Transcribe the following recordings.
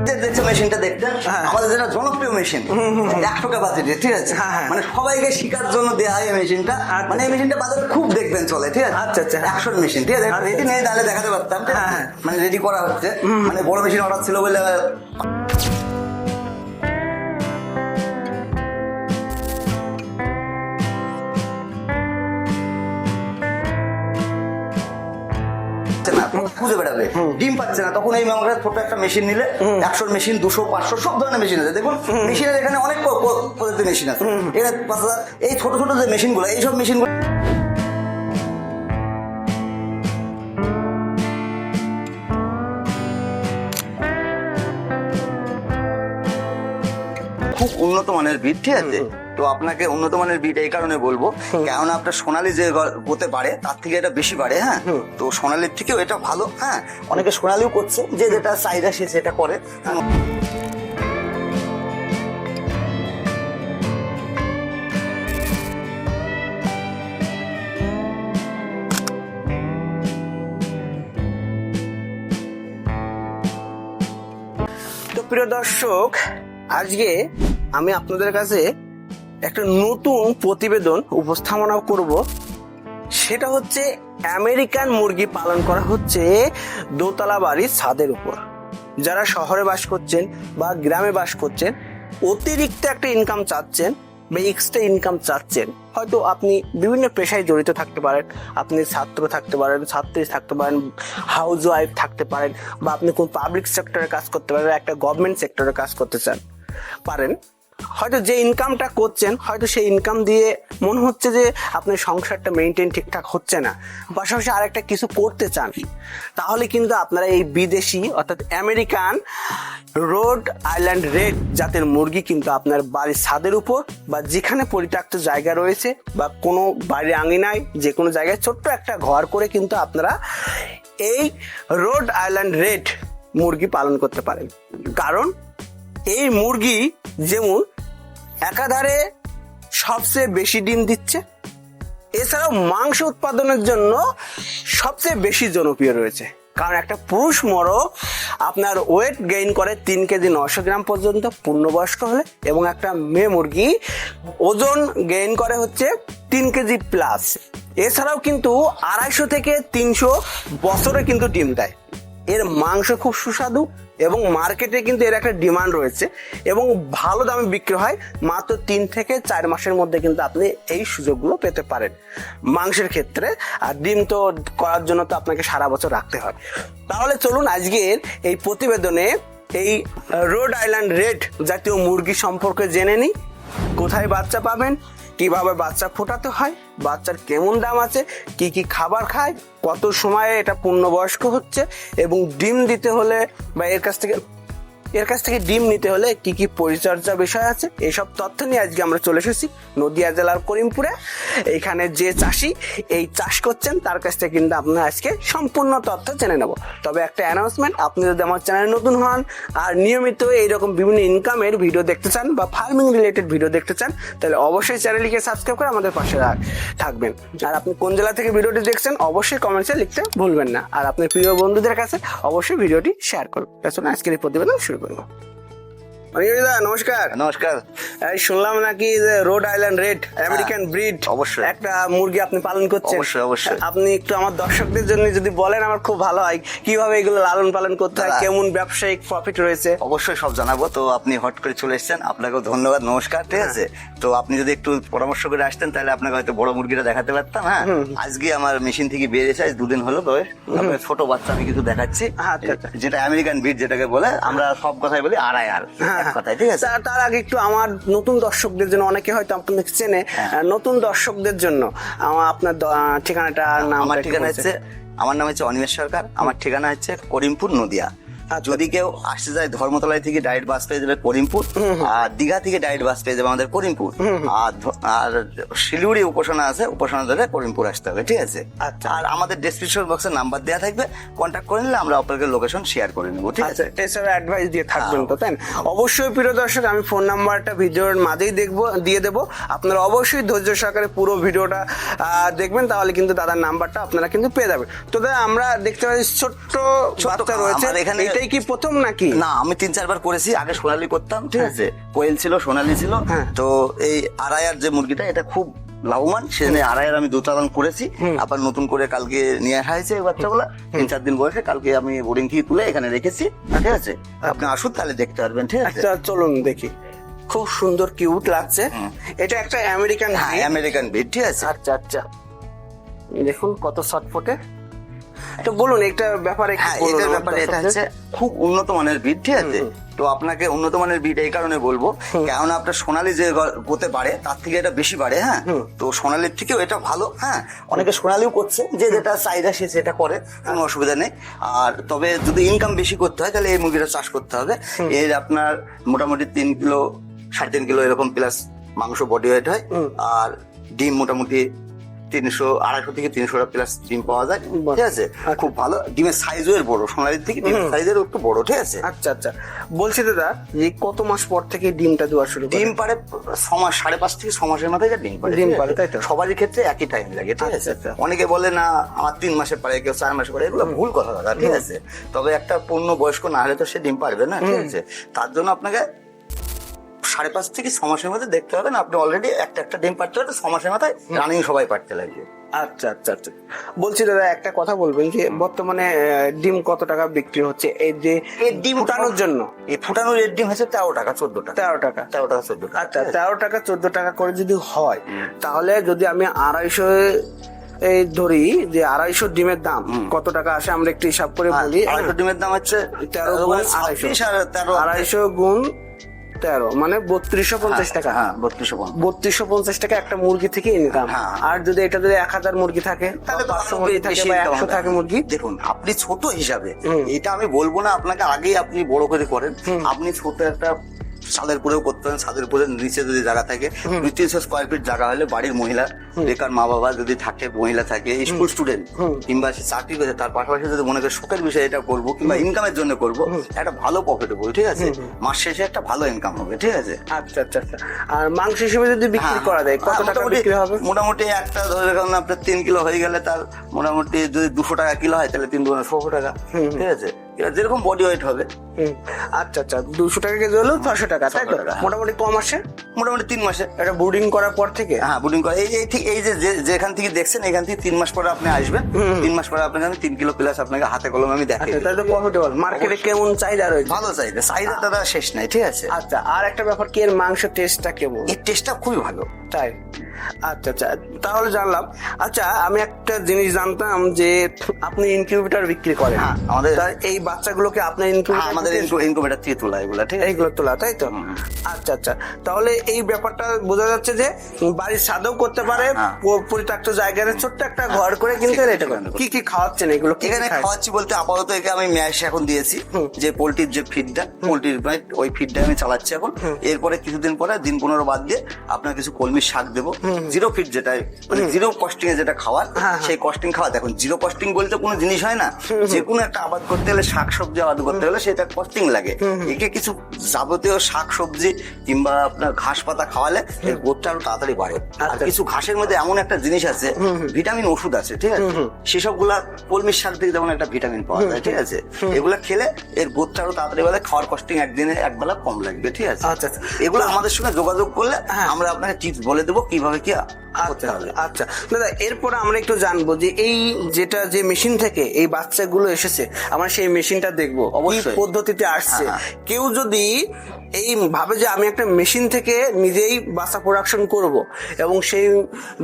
দেখছো মেশিনটা দেখতে, আমাদের যেটা জনপ্রিয় মেশিন 100 টাকা বাজেটে, ঠিক আছে, মানে সবাইকে শেখার জন্য দেওয়া হয় এই মেশিনটা। মানে এই মেশিনটা বাজারে খুব দেখবেন চলে, ঠিক আছে। আচ্ছা আচ্ছা, 100 মেশিন, ঠিক আছে, রেডি নেই তাহলে দেখাতে পারতাম। মানে রেডি করা হচ্ছে, মানে বড় মেশিন অর্ডার ছিল বলে। খুঁজে বেড়াবে, ডিম পাচ্ছে না, তখন এই মামলার ছোট একটা মেশিন নিলে 100 মেশিন, 200, 500 সব ধরনের মেশিন আছে। দেখুন মেশিনের এখানে অনেক প্রজাতির মেশিন আছে। এর 5,000 এই ছোট ছোট যে মেশিনগুলো, এইসব মেশিনগুলো খুব উন্নত মানের বিট, ঠিক আছে। তো আপনাকে উন্নত মানের বিট এই কারণে বলবো, কেননা আপনার সোনালী যে হতে পারে তার থেকে এটা বেশি পারে। হ্যাঁ, তো সোনালীর থেকেও এটা ভালো। হ্যাঁ, অনেকে সোনালীও করছে, যে যেটা চাহিদা সে সেটা করে। তো প্রিয় দর্শক, আজকে আমি আপনাদের কাছে একটা নতুন প্রতিবেদন উপস্থাপনা করব। সেটা হচ্ছে আমেরিকান মুরগি পালন করা হচ্ছে দোতলা বাড়ির ছাদের উপর। যারা শহরে বাস করছেন বা গ্রামে বাস করছেন, অতিরিক্ত একটা ইনকাম চাচ্ছেন বা এক্সট্রা ইনকাম চাচ্ছেন, হয়তো আপনি বিভিন্ন পেশায় জড়িত থাকতে পারেন, আপনি ছাত্র থাকতে পারেন, ছাত্রী থাকতে পারেন, হাউস ওয়াইফ থাকতে পারেন, বা আপনি কোন পাবলিক সেক্টরে কাজ করতে পারেন, একটা গভর্নমেন্ট সেক্টরে কাজ করতে চান পারেন। হয়তো যে ইনকামটা করছেন, হয়তো সেই ইনকাম দিয়ে মনে হচ্ছে যে আপনার সংসারটা মেনটেন ঠিকঠাক হচ্ছে না, পাশাপাশি আরেকটা কিছু করতে চান, তাহলে কিন্তু আপনারা এই বিদেশি অর্থাৎ আমেরিকান রোড আইল্যান্ড রেড জাতের মুরগি কিন্তু আপনার বাড়ির ছাদের উপর বা যেখানে পরিত্যক্ত জায়গা রয়েছে বা কোনো বাড়ির আঙিনায় যে কোনো জায়গায় ছোট্ট একটা ঘর করে কিন্তু আপনারা এই রোড আইল্যান্ড রেড মুরগি পালন করতে পারেন। কারণ এই মুরগি যেমন একাধারে সবচেয়ে বেশি ডিম দিচ্ছে, এছাড়াও মাংস উৎপাদনের জন্য সবচেয়ে বেশি জনপ্রিয় রয়েছে। কারণ একটা পুরুষ মোরগ আপনার ওয়েট গেইন করে 3 কেজি 900 গ্রাম পর্যন্ত পূর্ণবয়স্ক হলে, এবং একটা মেয়ে মুরগি ওজন গেইন করে হচ্ছে 3 কেজি প্লাস। এছাড়াও কিন্তু 250 থেকে 300 বছরে কিন্তু ডিম দেয়। এর মাংস খুব সুস্বাদু এবং মার্কেটে কিন্তু এর একটা ডিমান্ড রয়েছে এবং ভালো দামে বিক্রি হয়। মাত্র 3 থেকে 4 মাসের মধ্যে কিন্তু আপনি এই সুযোগগুলো পেতে পারেন মাংসের ক্ষেত্রে। আর ডিম তো করার জন্য তো আপনাকে সারা বছর রাখতে হয়। তাহলে চলুন আজকের এই প্রতিবেদনে এই রোড আইল্যান্ড রেড জাতীয় মুরগি সম্পর্কে জেনে নিই। কোথায় বাচ্চা পাবেন, কিভাবে বাচ্চা ফোটাতে হয়, বাচ্চার কেমন দাম আছে, কি কি খাবার খায়, কত সময়ে এটা পূর্ণবয়স্ক হচ্ছে, এবং ডিম দিতে হলে বা এর কাছ থেকে ডিম নিতে হলে কি কি পরিচর্যা বিষয় আছে, এইসব তথ্য নিয়ে আজকে আমরা চলে এসেছি নদিয়া জেলার করিমপুরে। এইখানে যে চাষি এই চাষ করছেন তার কাছ থেকে কিন্তু আপনারা আজকে সম্পূর্ণ তথ্য জেনে নেব। তবে একটা অ্যানাউন্সমেন্ট, আপনি যদি আমার চ্যানেলে নতুন হন আর নিয়মিত এইরকম বিভিন্ন ইনকামের ভিডিও দেখতে চান বা ফার্মিং রিলেটেড ভিডিও দেখতে চান, তাহলে অবশ্যই চ্যানেলটিকে সাবস্ক্রাইব করে আমাদের পাশে থাকবেন। আর আপনি কোন জেলা থেকে ভিডিওটি দেখছেন অবশ্যই কমেন্টসে লিখতে ভুলবেন না। আর আপনার প্রিয় বন্ধুদের কাছে অবশ্যই ভিডিওটি শেয়ার করুন। তাছাড়া আজকের এই প্রতিবেদন শুরু করবো। নমস্কার। নমস্কার। শুনলাম নাকি road island red American breed অবশ্যই একটা মুরগি আপনি পালন করছেন। অবশ্যই আপনি একটু আমার দর্শকদের জন্য যদি বলেন আমার খুব ভালো হয়, কিভাবে এগুলো লালন পালন করতে হয়, কেমন ব্যবসায়িক প্রফিট রয়েছে। অবশ্যই সব জানাবো। তো আপনি হট করে চলে এসেছেন, আপনাকেও ধন্যবাদ, নমস্কার, ঠিক আছে। তো আপনি যদি একটু পরামর্শ করে আসতেন তাহলে আপনাকে হয়তো বড় মুরগিটা দেখাতে পারতাম। হ্যাঁ, আজকে আমার মেশিন থেকে বেরিয়েছে, আজ 2 দিন হলো বয়স। ছোট বাচ্চা আমি কিছু দেখাচ্ছি, যেটা আমেরিকান ব্রিড যেটাকে বলে, আমরা সব কথাই বলি RIR কথায়, ঠিক আছে। তার আগে একটু আমার নতুন দর্শকদের জন্য, অনেকে হয়তো আপনাকে চেনে, নতুন দর্শকদের জন্য আপনার ঠিকানাটা, আমার ঠিকানা হচ্ছে, আমার নাম হচ্ছে অনিমেষ সরকার, আমার ঠিকানা হচ্ছে করিমপুর নদিয়া। যদি কেউ আসতে যায় ধর্মতলায় থেকে ডাইরেক্ট বাস পেয়ে যাবে করিমপুর, আর দীঘা থেকে ডাইরেক্ট বাস পেয়ে যাবে আমাদের করিমপুর, আর শিলিগুড়ি উপাসনা আছে, উপাসনা ধরে করিমপুর আসতে হবে, ঠিক আছে। আর আমাদের ডেসক্রিপশন বক্সে নাম্বার দেওয়া থাকবে, কন্ট্যাক্ট করে নিলে আমরা আপনাকে লোকেশন শেয়ার করে নেবো, ঠিক আছে। এছাড়া অ্যাডভাইস দিয়ে থাকবেন তো, তাই না? অবশ্যই প্রিয় দর্শক, আমি ফোন নাম্বারটা ভিডিওর মাঝেই দিয়ে দেবো। আপনারা অবশ্যই ধৈর্য সহকারে পুরো ভিডিওটা দেখবেন, তাহলে কিন্তু দাদার নাম্বারটা আপনারা কিন্তু পেয়ে যাবেন। তো আমরা দেখতে পাচ্ছি ছোট্ট বাচ্চা রয়েছে, এখানে এই কি প্রথম নাকি? না, আমি 3-4 বার করেছি। আগে সোনালী করতাম, ঠিক আছে, কোয়েল ছিল, সোনালী ছিল। হ্যাঁ। তো এই আড়াইয়ার যে মুরগিটা, এটা খুব লাভবান, সেজন্য আড়াইয়ার আমি 2 চালান করেছি। আবার নতুন করে কালকে নিয়ে আসা হয়েছে এই বাচ্চাগুলা, 3-4 দিন বয়সে। কালকে আমি বোর্ডিং থেকে তুলে এখানে রেখেছি, ঠিক আছে। আপনি আসুন, তাহলে দেখতে পারবেন, ঠিক আছে। আচ্ছা চলুন দেখি, খুব সুন্দর কিউট লাগছে। এটা একটা আমেরিকান, হ্যাঁ, আমেরিকান ব্রিড, ঠিক আছে। আচ্ছা আচ্ছা, দেখুন কত ছটফটে। তো বলুন একটা ব্যাপারে একটু হ্যাঁ, বলুন এটার আমার ব্যাপারে, এটা দর্শকদের। হচ্ছে খুব উন্নত মানের ব্রিড, ঠিক আছে। তো আপনাকে উন্নত মানের ব্রিড এই কারণে বলবো, কারণ আপনার সোনালী যে হতে পারে তার থেকে এটা বেশি পারে, হ্যাঁ। তো সোনালীর থেকেও এটা ভালো, হ্যাঁ। অনেকে সোনালীও করছে, যে যেটা চাহিদা সে সেটা করে, কোনো অসুবিধা নেই। আর তবে যদি ইনকাম বেশি করতে হয় তাহলে এই মুরগিটা চাষ করতে হবে। এর আপনার মোটামুটি 3 কিলো 3.5 কিলো এরকম প্লাস মাংস বডি ওয়েট হয়। আর ডিম মোটামুটি 250 থেকে 300 প্লাস ডিম পাওয়া যায়, ঠিক আছে। খুব ভালো, ডিমের সাইজও এর বড়, সোনালীর থেকে ডিমের সাইজের একটু বড়, ঠিক আছে। আচ্ছা আচ্ছা, বলছি দাদা যে কত মাস পর থেকে ডিমটা দেওয়া শুরু করে? ডিম পারে 6 মাস, 5.5 থেকে 6 মাসের মাথায় এটা ডিম পারে, ডিম ঠিক আছে? পারে, তাই তো? সবারই ক্ষেত্রে একই টাইম লাগে, ঠিক আছে। আচ্ছা। অনেকে বলে না আমার 3 মাসে পারে, কেউ 4 মাসে পারে, এগুলো ভুল কথা দাদা, ঠিক আছে। তবে একটা পূর্ণ বয়স্ক না হলে তো সে ডিম পারবে না, ঠিক আছে। তার জন্য আপনাকে 5.5 থেকে 6 মাসের মধ্যে দেখতে হবে না, আপনি অলরেডি একটা ডিম পারতে হবে, 6 মাসের মাথায় রানিং সবাই পারতে লাগবে। আচ্ছা আচ্ছা আচ্ছা, বলছি দাদা একটা কথা বলবেন যে বর্তমানে ডিম কত টাকা বিক্রি হচ্ছে এই যে এই ডিম ফুটানোর জন্য? এই ফুটানোর রেট ডিম হচ্ছে 13 টাকা 14 টাকা। 13 টাকা। 13 টাকা 14 টাকা। আচ্ছা, 13 টাকা 14 টাকা করে যদি হয়, তাহলে যদি আমি 250 এই ধরি যে 250 ডিমের দাম কত টাকা আসে, আমরা একটু হিসাব করে বলি। 250 ডিমের দাম হচ্ছে 13 গুণ 250, 250 গুণ 13 মানে 3250 টাকা। হ্যাঁ, 3250। 3250 টাকা একটা মুরগি থেকে ইনকাম। হ্যাঁ। আর যদি এটা যদি 1000 মুরগি থাকে, তাহলে 500 মুরগি থাকে বা 100 থাকে মুরগি। দেখুন, আপনি ছোট হিসাবে, এটা আমি বলবো না আপনাকে আগেই আপনি বড় করে করেন। আপনি ছোট একটা ছাদের উপরেও করতে পারেন, ছাদের উপরে নিচে যদি জায়গা থাকে, 200-300 স্কোয়ার ফিট জায়গা হলে বাড়ির মহিলা, বেকার মা বাবা যদি থাকে, মহিলা থাকে, স্কুল স্টুডেন্ট কিংবা সে চাকরি করে, তার পাশাপাশি যদি মনে করে শখের বিষয় এটা করবো কিংবা ইনকামের জন্য করবো, একটা ভালো প্রফিটেবল, ঠিক আছে। মাস শেষে একটা ভালো ইনকাম হবে, ঠিক আছে। আচ্ছা আচ্ছা আচ্ছা, আর মাংস হিসেবে যদি বিক্রি করা যায় কত টাকা বিক্রি হবে? মোটামুটি একটা ধরে রাখুন আপনার 3 কিলো হয়ে গেলে তার মোটামুটি যদি 200 টাকা কিলো হয় তাহলে 3 দুগুণে 600 টাকা, ঠিক আছে। এবার যেরকম বডি ওয়েট হবে। আচ্ছা আচ্ছা, 200 টাকা কেজি হলেও 600 টাকা, তাই তো? মোটামুটি কম আসে, মোটামুটি 3 মাসে। এটা ব্রুডিং করার পর থেকে? হ্যাঁ, ব্রুডিং করে এই যে ঠিক এই যে যেখান থেকে দেখছেন, এখান থেকে 3 মাস পরে আপনি আসবেন। 3 মাস পরে আপনাকে আমি 3 কিলো প্লাস আপনাকে হাতে কলমে আমি দেখাই আচ্ছা, তাই তো প্রফিটেবল। মার্কেটে কেমন চাহিদা রয়েছে? ভালো চাহিদা, চাহিদা দাদা শেষ নাই, ঠিক আছে। আচ্ছা, আর একটা ব্যাপার কি, এর মাংস টেস্টটা কেমন? এর টেস্টটা খুবই ভালো, তাই? আচ্ছা আচ্ছা, তাহলে জানলাম। আচ্ছা, আমি একটা জিনিস জানতাম যে আপনি ইনকিউবেটর বিক্রি করেন। হ্যাঁ, আমাদের এই বাচ্চাগুলোকে আপনার আমাদের ইনকিউবেটর থেকে তোলা, এগুলা, ঠিক আছে। এইগুলো তোলা, তাই তো? আচ্ছা আচ্ছা, তাহলে এই ব্যাপারটা বোঝা যাচ্ছে যে বাড়ির ছাদেও করতে পারে, পরিত্যক্ত জায়গায় ছোট্ট একটা ঘর করে কিন্তু এটা করে। কি কি খাওয়াচ্ছেন এগুলো? এখানে খাওয়াচ্ছি বলতে আপাতত একে আমি ম্যাশ এখন দিয়েছি, যে পোল্ট্রির যে ফিডটা, পোল্ট্রির ওই ফিডটা আমি চালাচ্ছি এখন। এরপরে কিছুদিন পরে দিন 15 বাদ দিয়ে আপনার কিছু কলমির শাক দেবো, 0 ফিট যেটা, মানে 0 কস্টিং এ যেটা খাওয়ার, সেই কস্টিং খাওয়া। দেখুন, 0 কস্টিং বলতে কোনো জিনিস হয় না, যে কোনো একটা আবাদ করতে হলে, শাক সবজি আবাদ করতে হলে সেটা কস্টিং লাগে। একে কিছু যাবতীয় শাক সবজি কিংবা আপনার ঘাস পাতা খাওয়ালে এর গ্রোথটা আরো তাড়াতাড়ি বাড়ে। আর কিছু ঘাসের মধ্যে এমন একটা জিনিস আছে, ভিটামিন ওষুধ আছে, ঠিক আছে। সেসব গুলা কলমির শাক থেকে যেমন একটা ভিটামিন পাওয়া যায়, ঠিক আছে। এগুলা খেলে এর গ্রোথটা আরো তাড়াতাড়ি বাড়ে, খাওয়ার কস্টিং একদিনে একবেলা কম লাগবে, ঠিক আছে। আচ্ছা, এগুলো আমাদের সঙ্গে যোগাযোগ করলে আমরা আপনাকে টিপস বলে দেবো কিভাবে কি করতে হবে। আচ্ছা দাদা, এরপরে আমরা একটু জানবো যে এই যেটা যে মেশিন থেকে এই বাচ্চাগুলো এসেছে, আমরা সেই মেশিনটা দেখবো কি পদ্ধতিতে আসছে। কেউ যদি এই ভাবে যে আমি একটা মেশিন থেকে নিজেই বাচ্চা প্রোডাকশন করব এবং সেই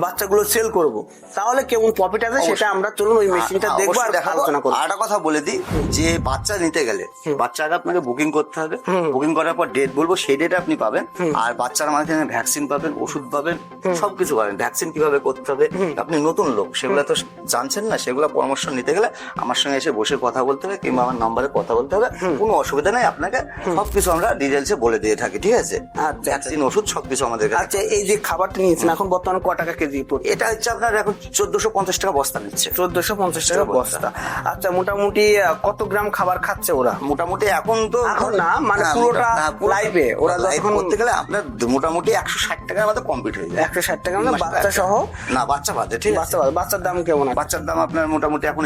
বাচ্চাগুলো সেল করব, তাহলে কেমন প্রফিট আছে সেটা আমরা চলুন ওই মেশিনটা দেখবো আর আলোচনা করবো। আর একটা কথা বলে দিই, যে বাচ্চা নিতে গেলে বাচ্চা আগে আপনাকে বুকিং করতে হবে। বুকিং করার পর ডেট বলবো, সেই ডেটে আপনি পাবেন। আর বাচ্চার মাধ্যমে ভ্যাকসিন পাবেন, ওষুধ পাবেন, সবকিছু পাবেন। ভ্যাকসিন কিভাবে করতে হবে, আপনি নতুন লোক, সেগুলো তো জানছেন না, সেগুলো পরামর্শ নিতে গেলে আমার সঙ্গে এসে বসে কথা বলতে হবে কিংবা আমার নাম্বারে কথা বলতে হবে। কোনো অসুবিধা নেই, আপনাকে সবকিছু আমরা ডিটেলসে বলে দিয়ে থাকি, ঠিক আছে? আচ্ছা। ভ্যাকসিন, ওষুধ সবকিছু আমাদের কাছে। আচ্ছা, এই যে খাবারটা নিয়েছেন এখন বর্তমানে ক টাকা কেজি? এটা হচ্ছে আপনার এখন 1450 টাকা বস্তা নিচ্ছে। 1450 টাকা বস্তা। আচ্ছা, মোটামুটি কত গ্রাম খাবার খাচ্ছে ওরা? মোটামুটি এখন তো এখন না, মানে পুরোটা লাইভে ওরা লাইভ যখন করতে গেলে আপনার মোটামুটি 160 টাকার মধ্যে কমপ্লিট হয়ে যায়। 160 টাকা মানে বাচ্চা সহ? না, বাচ্চা বাদে, ঠিক আছে? বাচ্চার দাম কেমন আছে? বাচ্চার দাম আপনার মোটামুটি এখন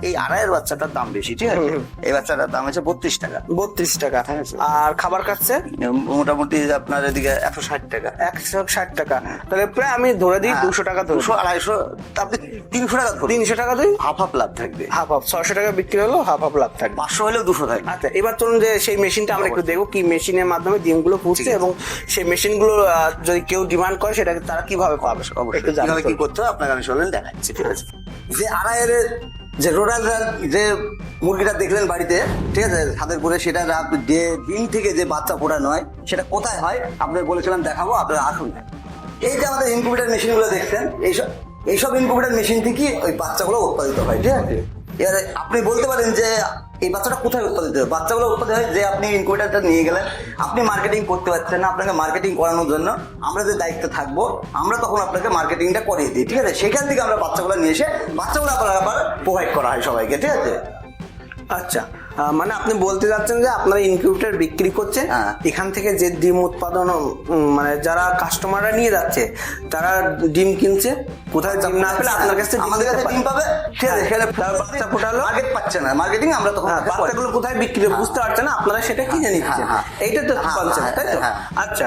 এই আড়াইয়ের বাচ্চাটার দাম বেশি, ঠিক আছে? এই বাচ্চাটার দাম হচ্ছে 32 টাকা। 32 টাকা। আর খাবার খাচ্ছে মোটামুটি আপনার এদিকে 160 টাকা। 160 টাকা, তাহলে প্রায় আমি ধরে দিই 200 টাকা ধরে। 200 250 আপনি 300 টাকা ধরুন। 300 টাকা দিই, হাফ হাফ লাভ থাকবে। হাফ হাফ 600 টাকা বিক্রি হলো, হাফ হাফ লাভ থাকবে। 500 হলেও 200 থাকবে। আচ্ছা, এবার চলুন যে সেই মেশিনটা আমরা একটু দেখবো, কি মেশিনের মাধ্যমে ডিমগুলো ফুটছে এবং সেই মেশিনগুলো যদি কেউ ডিমান্ড করে সেটাকে তারা কিভাবে পাবে। একটু কিভাবে কি করতে হবে আপনাকে আমি চলেন দেখাচ্ছি, ঠিক আছে? যে আড়াইয়ের যে রোডাল যে মুরগিটা দেখলেন বাড়িতে, ঠিক আছে, ছাদের করে, সেটা যে ডিম থেকে যে বাচ্চা ফোটানো হয় সেটা কোথায় হয় আপনাদের বলেছিলাম দেখাবো, আপনারা আসুন। এই যে আমাদের ইনকিউবেটর মেশিনগুলো দেখছেন, এইসব ইনকিউবেটর মেশিন থেকে ওই বাচ্চাগুলো উৎপাদিত হয়, ঠিক আছে? এবারে আপনি বলতে পারেন যে এই বাচ্চাটা কোথায় উৎপাদিত হয়? বাচ্চাগুলো উৎপাদিত হয় যে আপনি ইনকিউবেটরটা নিয়ে গেলেন, আপনি মার্কেটিং করতে পারছেন না, আপনাকে মার্কেটিং করানোর জন্য আমরা যে দায়িত্ব থাকবো, আমরা তখন আপনাকে মার্কেটিংটা করিয়ে দিই, ঠিক আছে? সেখান থেকে আমরা বাচ্চাগুলো নিয়ে এসে বাচ্চাগুলো আপনার আবার প্রোভাইড করা হয় সবাইকে, ঠিক আছে? আচ্ছা, মানে আপনি বলতে যাচ্ছেন যে আপনারা ইনকিউবেটর বিক্রি করছেন, হ্যাঁ। এখান থেকে যে ডিম উৎপাদন মানে যারা কাস্টমাররা নিয়ে যাচ্ছে তারা ডিম কিনছে, কোথায় ডিম না পেলে আপনার কাছে আমাদের কাছে ডিম পাবে, ঠিক আছে? সেটা বাচ্চা ফোটালো, মার্কেট পাচ্ছে না, মার্কেটিং আমরা তখন বাচ্চাগুলো কোথায় বিক্রি বুঝতে পারছে না, আপনারা সেটা কিনে নিচ্ছেন। এইটা তো কনসেপ্ট, তাই তো? আচ্ছা,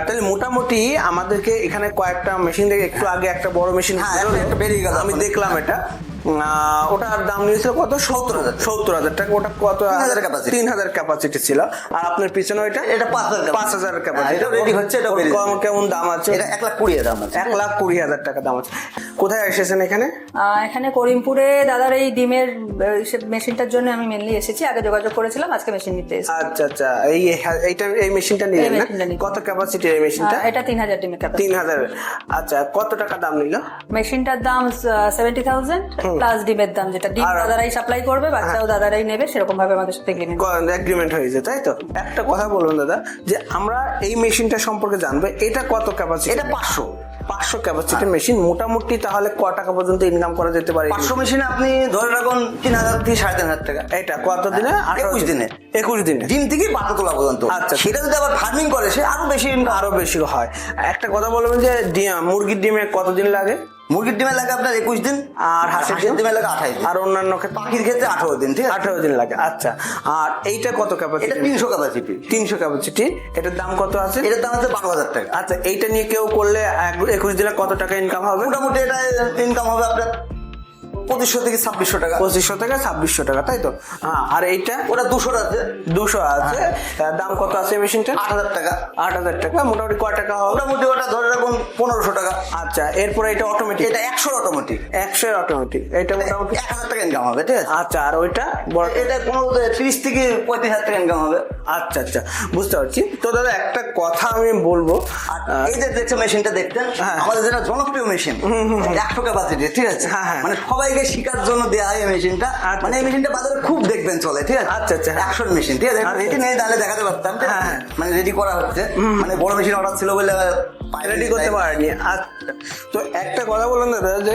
তাহলে মোটামুটি আমাদেরকে এখানে কয়েকটা মেশিন থেকে একটু আগে একটা বড় মেশিন একটা বেরিয়ে গেল, আমি দেখলাম এটা, ওটার দাম নিয়েছিল কত? 70,000 টাকা। ওটা কত? 3,000 ক্যাপাসিটি ছিল। আর আপনার পিছনে ওইটা, এটা 5,000 ক্যাপাসিটি। এটা রেডি হচ্ছে, এটা কেমন দাম আছে? এটা 1,20,000 দাম আছে। 1,20,000 টাকা দাম আছে। কোথায় এসেছেন এখানে? এখানে করিমপুরে দাদার এই ডিমের মেশিনটার জন্য আমি মেনলি এসেছি। আগে যোগাযোগ করেছিলাম, আজকে মেশিন নিতে এসেছি। আচ্ছা আচ্ছা, এই মেশিনটা নিলেন না? কত ক্যাপাসিটি এই মেশিনটা? এটা 3,000 ডিমের ক্যাপাসিটি। 3,000। আচ্ছা, কত টাকা দাম নিল? মেশিনটার দাম 70,000 প্লাস ডিমের দাম, যেটা ডিম দাদারাই সাপ্লাই করবে, বাচ্চাও দাদারাই নেবে, সেরকম ভাবে আমাদের সাথে এগ্রিমেন্ট হয়েছে, তাই তো? একটা কথা বলুন দাদা, যে আমরা এই মেশিনটা সম্পর্কে জানবো, এটা কত ক্যাপাসিটি? এটা 500 ক্যাপাসিটি মেশিন। মোটামুটি তাহলে ক টাকা পর্যন্ত ইনকাম করা যেতে পারে? 500 মেশিনে আপনি ধরে রাখুন 3,000 থেকে 3,500 টাকা। এটা কত দিনে? 21 দিনে। 21 দিনে ডিম থেকে বাচ্চা তোলা পর্যন্ত। আচ্ছা, সেটা যদি আবার ফার্মিং করে সে আরো বেশি হয়। একটা কথা বলবেন যে মুরগির ডিমে কতদিন লাগে? মুরগির ডিমে লাগে আপনার 21 দিন, আর হাঁসের ডিমে লাগে 28 দিন, আর অন্যান্য পাখির ক্ষেত্রে 18 দিন, ঠিক আছে? 18 দিন লাগে। আচ্ছা, আর এইটা কত ক্যাপাসিটি? এটা 300 ক্যাপাসিটি। 300 ক্যাপাসিটি। এটার দাম কত আছে? এটার দাম আছে 12,000 টাকা। আচ্ছা, এইটা নিয়ে কেউ করলে 21 দিনে কত টাকা ইনকাম হবে? মোটামুটি এটা ইনকাম হবে আপনার 2500 থেকে 2600 টাকা। 2500 থেকে 2600 টাকা, তাই তো? হ্যাঁ। আর এইটা? ওটা 200 আছে। 200 আছে। দাম কত আছে মেশিনটা? 8,000 টাকা। 8,000 টাকা। মোটামুটি কয় টাকা হবে? মোটামুটি ওটা ধরে রাখুন 1500 টাকা। আচ্ছা, এরপরে এটা অটোমেটিক? এটা 100 অটোমেটিক। 100 অটোমেটিক। এটা মোটামুটি 1,000 টাকা ইনকাম হবে, ঠিক আছে? আচ্ছা, আর ওইটা এটা 30 থেকে 35,000 টাকা ইনকাম হবে। আচ্ছা আচ্ছা, বুঝতে পারছি। তো দাদা একটা কথা আমি বলবো, এই যে দেখছো মেশিনটা দেখতেন, আমাদের যেটা জনপ্রিয় মেশিন 100 ক্যাপাসিটি, ঠিক আছে? মানে সবাইকে শিকার জন্য দেওয়া হয় এই মেশিনটা। মানে এই মেশিনটা বাজারে খুব দেখবেন চলে, ঠিক আছে? আচ্ছা আচ্ছা, 100 মেশিন, ঠিক আছে? এটি নিয়ে তাহলে দেখাতে পারতাম, মানে রেডি করা হচ্ছে, মানে বড় মেশিন অর্ডার ছিল বলে রেডি করতে পারেনি। আচ্ছা, তো একটা কথা বলুন দাদা, যে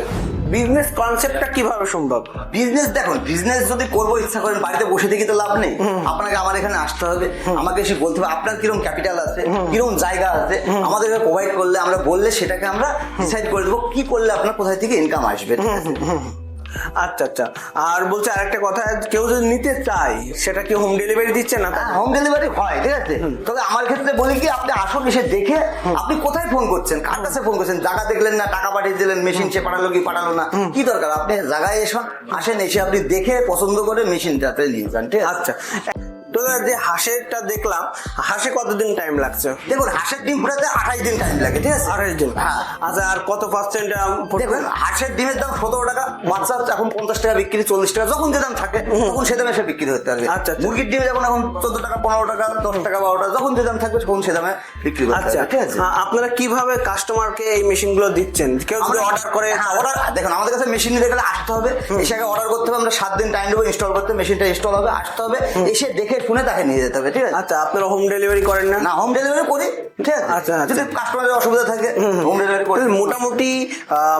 বিজনেস কনসেপ্টটা কিভাবে সম্ভব? বিজনেস দেখুন, বিজনেস যদি করবো ইচ্ছা করেন, বাড়িতে বসে থেকে তো লাভ নেই। আপনাকে আমার এখানে আসতে হবে, আমাকে এসে বলতে হবে আপনার কিরকম ক্যাপিটাল আছে, কিরকম জায়গা আছে, আমাদেরকে প্রোভাইড করলে, আমরা বললে সেটাকে আমরা ডিসাইড করে দেবো কি করলে আপনার কোথায় থেকে ইনকাম আসবে। আচ্ছা আচ্ছা, আর বলছে আরেকটা কথা, কেউ যদি নিতে চায় সেটা কি হোম ডেলিভারি দিচ্ছে না? হোম ডেলিভারি হয়, ঠিক আছে? তবে আমার ক্ষেত্রে বলি কি, আপনি আসুন, এসে দেখে আপনি কোথায় ফোন করছেন, কার কাছে ফোন করছেন, জায়গা দেখলেন না, টাকা পাঠিয়ে দিলেন, মেশিন সে পাঠালো কি পাঠালো না, কি দরকার? আপনি জায়গায় আসেন, এসে আপনি দেখে পছন্দ করে মেশিনটাতে নিয়ে যান, ঠিক আছে? আচ্ছা, তো যে হাঁসেরটা দেখলাম, হাঁসে কতদিন টাইম লাগছে? দেখুন, হাঁসের ডিম ফুটাতে 28 দিন টাইম লাগে, ঠিক আছে? 28 দিন। হ্যাঁ। আচ্ছা, আর কত পার্সেন্ট? দেখুন, হাঁসের ডিমের দাম 17 টাকা, বাচ্চা এখন 50 টাকা বিক্রি, 40 টাকা, যখন যে দাম থাকে তখন সে দামে সে বিক্রি হতে পারবে। আচ্ছা, মুরগির ডিমে যখন এখন 14 টাকা, 15 টাকা, 10 টাকা, 12 টাকা, যখন যে দাম থাকবে তখন সে দামে বিক্রি করতে পারবে, ঠিক আছে? আপনারা কিভাবে কাস্টমারকে এই মেশিন গুলো দিচ্ছেন? কেউ যদি অর্ডার করে, দেখুন, আমাদের কাছে মেশিন নিতে গেলে আসতে হবে, এসে আগে অর্ডার করতে হবে, আমরা 7 দিন টাইম দেবো ইনস্টল করতে, মেশিনটা ইনস্টল হবে, আসতে হবে, এসে দেখে শুনে তাকে নিয়ে যেতে হবে, ঠিক আছে? আচ্ছা, আপনারা হোম ডেলিভারি করেন না? না, হোম ডেলিভারি করি, ঠিক আছে? আচ্ছা, আচ্ছা। যদি কাস্টমারের অসুবিধা থাকে হোম ডেলিভারি করি। মোটামুটি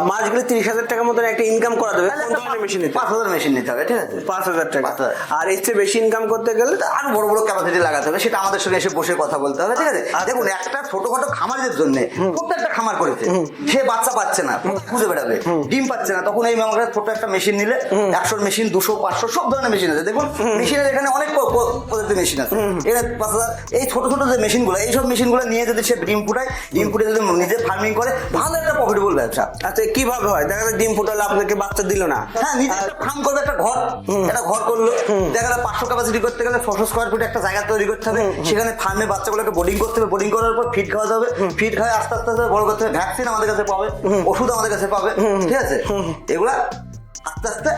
মাস গেলে 30,000 টাকার মতন একটা ইনকাম করা যাবে। কোন ধরনের মেশিন নিতে? 5,000 মেশিন নিতে হবে, ঠিক আছে? 5,000 টাকা। 5,000 আর এর চেয়ে বেশি ইনকাম করতে গেলে আরো বড় বড় ক্যাপাসিটি লাগাতে হবে, সেটা আমাদের সঙ্গে এসে বসে কথা বলতে হবে, ঠিক আছে? দেখুন, একটা ছোটখাটো খামারের জন্য প্রত্যেকটা খামার করেছে, সে বাচ্চা পাচ্ছে না, খুঁজে বেড়াবে, ডিম পাচ্ছে না, তখন এই আমার ছোট একটা মেশিন নিলে 100 মেশিন, 200, 500 সব ধরনের মেশিন আছে। দেখুন মেশিনের এখানে অনেক পদ্ধতির মেশিন আছে, এটা 5,000। এই ছোট ছোট যে মেশিনগুলো, এইসব মেশিনগুলো নিয়ে যদি সে ডিম ফুটায়, ডিম ফুটে যদি নিজে ফার্মিং করে, ভালো একটা প্রফিটেবল ব্যবসা। আচ্ছা, কিভাবে হয়? দেখা যায় ডিম ফুটালে আপনাকে বাচ্চা দিল না, হ্যাঁ, নিজে একটা ফার্ম করবে, একটা ঘর করলো, দেখা গেল 500 ক্যাপাসিটি করতে গেলে 600 স্কোয়ার ফিট একটা জায়গা তৈরি করতে হবে, সেখানে ফার্মে বাচ্চাগুলোকে বোর্ডিং করতে হবে, বোর্ডিং করার পর ফিড খাওয়াতে হবে, ফিড খাওয়ায় আস্তে আস্তে আস্তে বড় করতে হবে, ভ্যাকসিন আমাদের কাছে পাবে, ওষুধ আমাদের কাছে পাবে, ঠিক আছে? এগুলা আস্তে আস্তে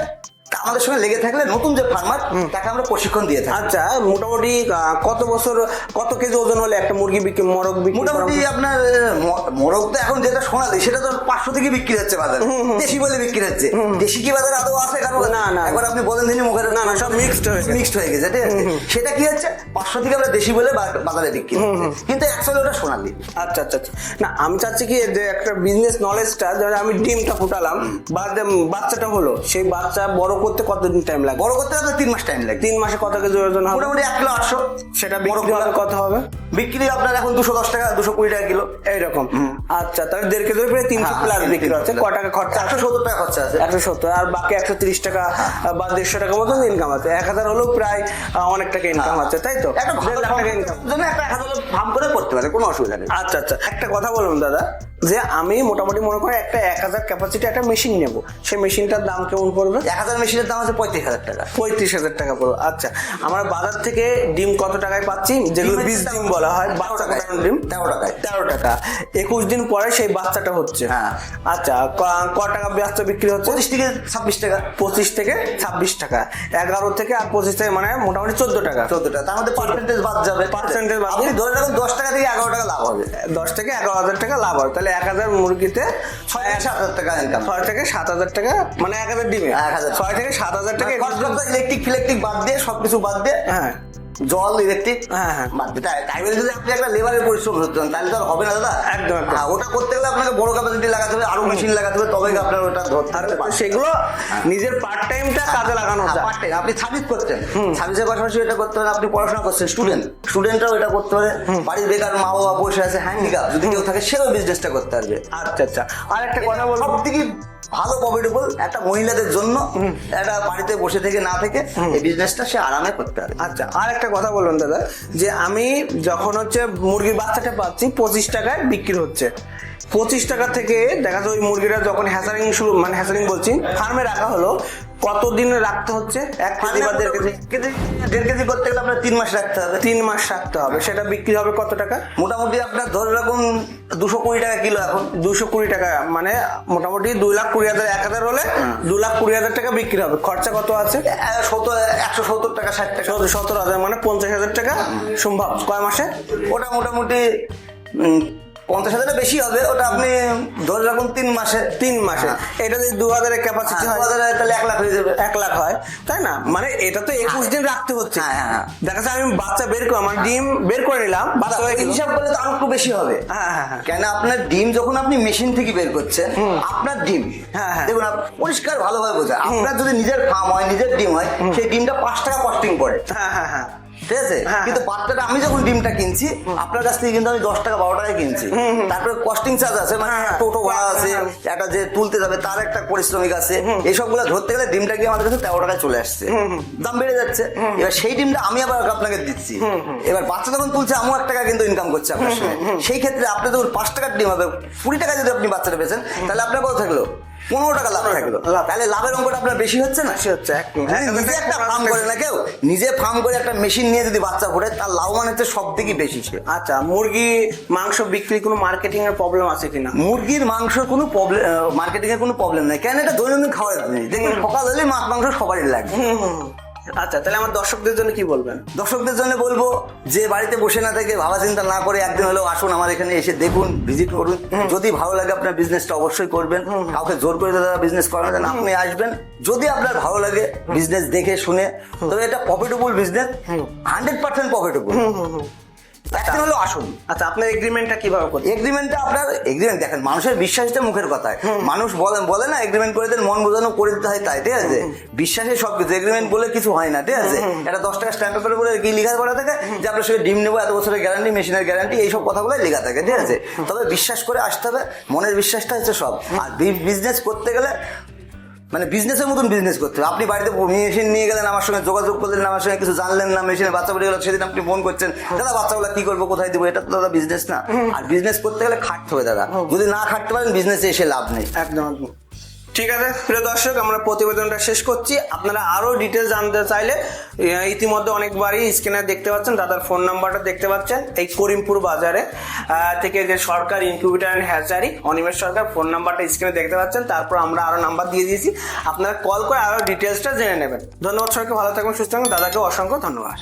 আমাদের সঙ্গে লেগে থাকলে নতুন যে ফার্মার তাকে আমরা প্রশিক্ষণ দিয়ে থাকি। আচ্ছা, মোটামুটি কত বছর কত কেজি ওজন হলে একটা মুরগি বিক্রি, মোরগ বিক্রি? মোটামুটি আপনার মোরগ তো এখন যেটা সোনালি সেটা তো 500 থেকে বিক্রি হচ্ছে বাজারে, দেশি বলে বিক্রি হচ্ছে। দেশি কি বাজারে আদৌ আছে? না। একবার আপনি বলেন দিনই মুখে, না, সব মিক্সড হয়ে গেছে, ঠিক আছে? সেটা কি হচ্ছে 500 থেকে আমরা দেশি বলে বাজারে বিক্রি হচ্ছে, কিন্তু অ্যাকচুয়ালি ওটা সোনালি। আচ্ছা আচ্ছা আচ্ছা। না, আমি চাচ্ছি কি যে একটা বিজনেস নলেজটা, ধরে আমি ডিমটা ফুটালাম বা বাচ্চাটা হলো, সেই বাচ্চা বড় করতে কতদিন টাইম লাগে? বড় করতে হলে 3 মাস টাইম লাগে। 3 মাসে কত কেজি ওজন হবে? মোটামুটি 1 কিলো 800। সেটা বিক্রি হলে কত হবে? বিক্রি আপনার এখন 210 টাকা, 220 টাকা কিলো এইরকম। আচ্ছা, তাহলে 1.5 কেজি প্রায় 300 প্লাস বিক্রি হচ্ছে। কত টাকা খরচা? 170 টাকা খরচা আছে। 170, আর বাকি 130 টাকা বা 150 টাকা মতো ইনকাম আছে। 1000 হলেও প্রায় অনেক টাকা ইনকাম আছে, তাই তো? একটা ভালো 1.5 লাখ টাকা ইনকাম জন্য একটা 1000 ভাব করে করতে পারে, কোনো অসুবিধা নেই। আচ্ছা আচ্ছা, একটা কথা বলুন দাদা, যে আমি মোটামুটি মনে করি একটা 1000 ক্যাপাসিটি একটা মেশিন নেব, সেই মেশিনটার দাম কেমন পড়বে? 1000 মেশিনের দাম আছে 35,000 টাকা। 35,000 টাকা পড়বে। আচ্ছা, আমরা বাজার থেকে ডিম কত টাকায় পাচ্ছি? যেগুলো বীজ ডিম বলা হয়, বাচ্চা কাটানো ডিম 13 টাকায়। 13 টাকা। 21 দিন পরে সেই বাচ্চাটা হচ্ছে। হ্যাঁ। আচ্ছা, ক টাকা বাচ্চা বিক্রি হচ্ছে? 25 থেকে 26 টাকা। 25 থেকে 26 টাকা। 11 থেকে আর 25 থেকে মানে মোটামুটি 14 টাকা। 14 টাকা, তার মধ্যে পার্সেন্টেজ বাদ যাবে। পার্সেন্টেজ বাদ আপনি ধরে রাখুন 10 টাকা থেকে 11 টাকা লাভ হবে। 10 থেকে 11,000 টাকা লাভ হয়। তাহলে 1000 মুরগিতে 6,000 টাকা ইনকাম। 6 থেকে 7,000 টাকা, মানে 1000 ডিমে 1000। 6 থেকে 7,000 টাকা। ইলেকট্রিক ফিলেকট্রিক বাদ দিয়ে, সবকিছু বাদ দিয়ে, হ্যাঁ, জল, ইলেকট্রিক হ্যাঁ। বাদ দিয়ে, তাই বলে যদি আপনি একটা লেবারের পরিশ্রম করতেন তাহলে তো আর হবে না দাদা। একদম। হ্যাঁ, ওটা করতে গেলে আপনাকে বড় ক্যাপাসিটি লাগাতে হবে, আরো মেশিন লাগাতে হবে, তবে আপনার ওটা ধরতে আর পারবেন। সেগুলো নিজের পার্ট টাইমটা কাজে লাগানো যায়। পারতেন, আপনি সার্ভিস করতেন, সার্ভিসের পাশাপাশি এটা করতে পারেন। আপনি পড়াশোনা করছেন, স্টুডেন্টরাও এটা করতে পারে। বাড়ির বেকার মা বাবা বসে আছে, হ্যান্ডিক্যাপ যদি কেউ থাকে, সেও বিজনেসটা করতে পারবে। আচ্ছা আচ্ছা, আর একটা কথা বলবো, সব থেকে ভালো প্রফিটেবল একটা মহিলাদের জন্য, একটা বাড়িতে বসে থেকে না থেকে এই বিজনেসটা সে আরামে করতে পারে। আচ্ছা, আর একটা কথা বলুন দাদা, যে আমি যখন হচ্ছে মুরগির বাচ্চাটা পাচ্ছি 25 টাকায় বিক্রি হচ্ছে, 25 টাকা থেকে দেখা যায় ওই মুরগিটা যখন হ্যাচারিং শুরু, মানে হ্যাচারিং বলছি, ফার্মে রাখা হলো, কতদিন রাখতে হচ্ছে? 1 কেজি বা 1.5 কেজি? 1.5 কেজি করতে গেলে আপনার 3 মাস রাখতে হবে। 3 মাস রাখতে হবে। সেটা বিক্রি হবে কত টাকা? মোটামুটি আপনার ধরে রাখুন 220 টাকা কিলো। এখন 220 টাকা, মানে মোটামুটি 2,20,000, 1000 হলে 2,20,000 টাকা বিক্রি হবে। খরচা কত আছে? 170 টাকা, 60 টাকা, 17,000, মানে 50,000 টাকা সম্ভব। কয় মাসে? ওটা মোটামুটি 50,000 বেশি হবে। ওটা আপনি ধরে রাখুন 3 মাসে। 3 মাসে। এটা যদি 2,000 ক্যাপাসিটি হয়, 2,000 তাহলে 1 লাখ হয়ে যাবে। 1 লাখ হয়, তাই না? মানে এটা তো 21 দিন রাখতে হচ্ছে। হ্যাঁ। দেখা যাচ্ছে আমি বাচ্চা বের করে, মানে ডিম বের করে নিলাম, বাচ্চা হয়ে গেল। হিসাব করলে তো আরো একটু বেশি হবে। হ্যাঁ। কেন আপনার ডিম যখন আপনি মেশিন থেকে বের করছেন, আপনার ডিম, হ্যাঁ। দেখুন পরিষ্কার ভালোভাবে বোঝা, আপনার যদি নিজের ফার্ম হয়, নিজের ডিম হয়, সেই ডিমটা 5 টাকা কস্টিং পড়ে। হ্যাঁ। ঠিক আছে, কিন্তু বাচ্চাটা আমি যখন ডিমটা কিনছি আপনার কাছ থেকে, কিন্তু আমি 10 টাকা 12 টাকায় কিনছি। তারপরে কস্টিং চার্জ আছে, মানে টোটো ভাড়া আছে, একটা যে তুলতে যাবে তার একটা পরিশ্রমিক আছে, এইসবগুলো ধরতে গেলে ডিমটা গিয়ে আমাদের কাছে 13 টাকায় চলে আসছে, দাম বেড়ে যাচ্ছে। এবার সেই ডিমটা আমি আবার আপনাকে দিচ্ছি, এবার বাচ্চা যখন তুলছে আমিও 1 টাকা কিন্তু ইনকাম করছে আপনার সঙ্গে। সেই ক্ষেত্রে আপনি যখন 5 টাকার ডিম হবে, 20 টাকা যদি আপনি বাচ্চাটা পেয়েছেন, তাহলে আপনার কত থাকলো? 15 টাকা লাভ থাকলো। তাহলে লাভের অঙ্কটা আপনার বেশি হচ্ছে না? নিজে একটা ফার্ম করে না কেউ, নিজে ফার্ম করে একটা মেশিন নিয়ে যদি বাচ্চা করে, তার লাভবান হচ্ছে সব থেকে বেশি। আচ্ছা, মুরগি মাংস বিক্রি কোনো মার্কেটিং এর প্রবলেম আছে কিনা? মুরগির মাংস কোনো প্রবলেম, মার্কেটিং এর কোনো প্রবলেম নাই। কেন, এটা দৈনন্দিন খাওয়ার জিনিস। দেখুন, সকাল হলে মাছ মাংস সবারই লাগে। আচ্ছা, তাহলে আমার দর্শকদের জন্য কি বলবেন? দর্শকদের জন্য বলবো যে বাড়িতে বসে না থেকে ভাবা চিন্তা না করে একদিন হলেও আসুন আমার এখানে এসে দেখুন, ভিজিট করুন। যদি ভালো লাগে আপনার বিজনেসটা অবশ্যই করবেন, কাউকে জোর করে দাদা বিজনেস করানো যায় না, আপনি আসবেন। যদি আপনার ভালো লাগে বিজনেস দেখে শুনে, তবে এটা প্রফিটেবল বিজনেস, 100% প্রফিটেবল। একদিন হলেও আসুন। আচ্ছা, আপনার এগ্রিমেন্টটা কিভাবে করতে? এগ্রিমেন্টটা আপনার এগ্রিমেন্ট দেখেন, মানুষের বিশ্বাসটা মুখের কথায়। মানুষ বলে না এগ্রিমেন্ট করে দেন, মন বোঝানো করে দিতে হয়, তাই ঠিক আছে? বিশ্বাসে সবকিছু, এগ্রিমেন্ট বলে কিছু হয় না, ঠিক আছে? এটা 10 টাকা স্ট্যাম্প পেপার বলে কি লেখা করা থাকে যে আপনার সঙ্গে ডিম নেবো, এত বছরের গ্যারান্টি, মেশিনের গ্যারান্টি, এইসব কথাগুলো লেখা থাকে, ঠিক আছে? তবে বিশ্বাস করে আসতে হবে, মনের বিশ্বাসটা হচ্ছে সব। আর বিজনেস করতে গেলে মানে বিজনেসের মতন বিজনেস করতে হবে। আপনি বাড়িতে মেশিন নিয়ে গেলেন, আমার সঙ্গে যোগাযোগ করলেন, আমার সঙ্গে কিছু জানলেন না, মেশিনের বাচ্চা বেরিয়ে গেল, সেদিন আপনি ফোন করছেন, দাদা বাচ্চাগুলো কি করবো, কোথায় দিব, এটা তো দাদা বিজনেস না। আর বিজনেস করতে গেলে খাটতে হবে দাদা, যদি না খাটতে পারেন বিজনেসে এসে লাভ নেই। একদম একদম ঠিক আছে। প্রিয় দর্শক, আমরা প্রতিবেদনটা শেষ করছি। আপনারা আরো ডিটেলস জানতে চাইলে ইতিমধ্যে অনেকবারই স্ক্রিনে দেখতে পাচ্ছেন, দাদার ফোন নাম্বারটা দেখতে পাচ্ছেন। এই করিমপুর বাজারে থেকে যে Sarkar incubator and hatchery Animesh Sarkar, phone নাম্বারটা স্ক্রিনে দেখতে পাচ্ছেন। তারপর আমরা আরো নাম্বার দিয়ে দিয়েছি, আপনারা কল করে আরো ডিটেলসটা জেনে নেবেন। ধন্যবাদ সবাইকে, ভালো থাকুন, সুস্থ থাকুন। দাদাকে অসংখ্য ধন্যবাদ।